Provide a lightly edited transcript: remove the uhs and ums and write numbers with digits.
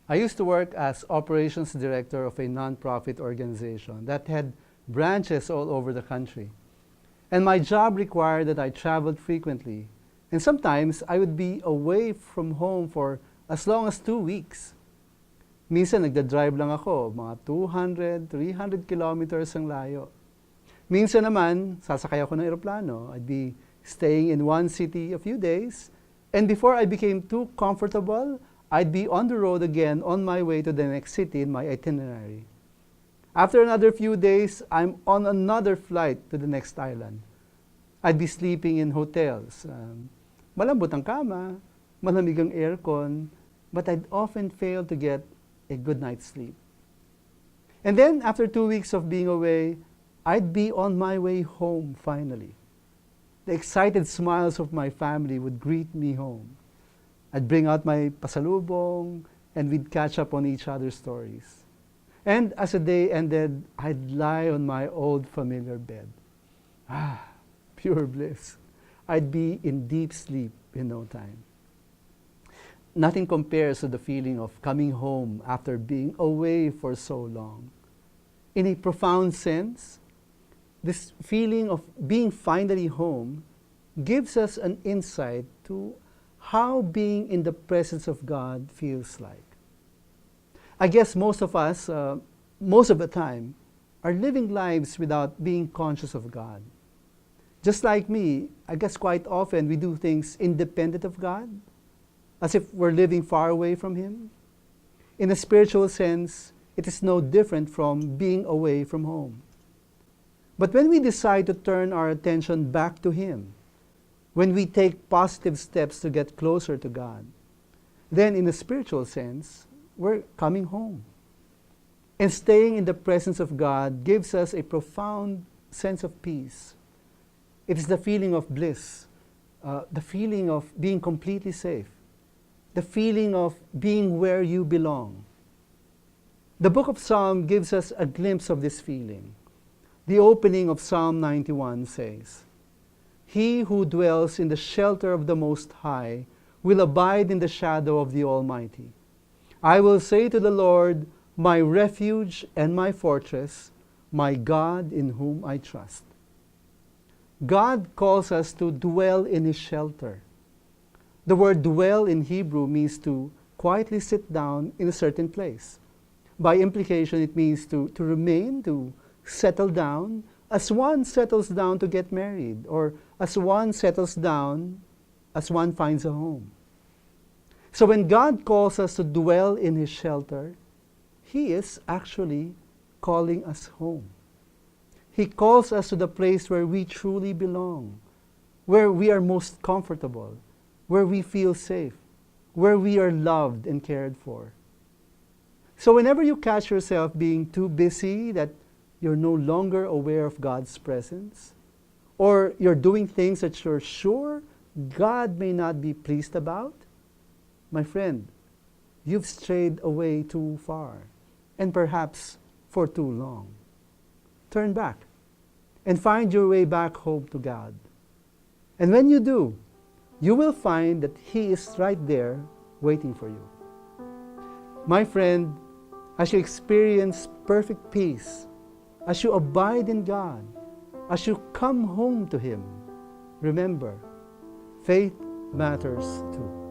I used to work as operations director of a nonprofit organization that had branches all over the country. And my job required that I traveled frequently. And sometimes I would be away from home for as long as 2 weeks. Minsan nagda-drive lang ako, mga 200, 300 kilometers ang layo. Minsan naman, sasakay ako ng eroplano. I'd be staying in one city a few days. And before I became too comfortable, I'd be on the road again on my way to the next city in my itinerary. After another few days, I'm on another flight to the next island. I'd be sleeping in hotels. Malambot ang kama, malamig ang aircon, but I'd often fail to get a good night's sleep. And then, after 2 weeks of being away, I'd be on my way home finally. The excited smiles of my family would greet me home. I'd bring out my pasalubong, and we'd catch up on each other's stories. And as the day ended, I'd lie on my old familiar bed. Pure bliss. I'd be in deep sleep in no time. Nothing compares to the feeling of coming home after being away for so long. In a profound sense, this feeling of being finally home gives us an insight to how being in the presence of God feels like. I guess most of us, most of the time, are living lives without being conscious of God. Just like me, I guess quite often we do things independent of God, as if we're living far away from Him. In a spiritual sense, it is no different from being away from home. But when we decide to turn our attention back to Him, when we take positive steps to get closer to God, then in a spiritual sense, we're coming home. And staying in the presence of God gives us a profound sense of peace. It is the feeling of bliss, the feeling of being completely safe, the feeling of being where you belong. The book of Psalms gives us a glimpse of this feeling. The opening of Psalm 91 says, "He who dwells in the shelter of the Most High will abide in the shadow of the Almighty. I will say to the Lord, my refuge and my fortress, my God in whom I trust." God calls us to dwell in His shelter. The word dwell in Hebrew means to quietly sit down in a certain place. By implication, it means to remain, to settle down, as one settles down to get married, or as one settles down, as one finds a home. So when God calls us to dwell in His shelter, He is actually calling us home. He calls us to the place where we truly belong, where we are most comfortable, where we feel safe, where we are loved and cared for. So whenever you catch yourself being too busy that you're no longer aware of God's presence, or you're doing things that you're sure God may not be pleased about, my friend, you've strayed away too far, and perhaps for too long. Turn back and find your way back home to God. And when you do, you will find that He is right there waiting for you. My friend, as you experience perfect peace, as you abide in God, as you come home to Him, remember, faith matters too.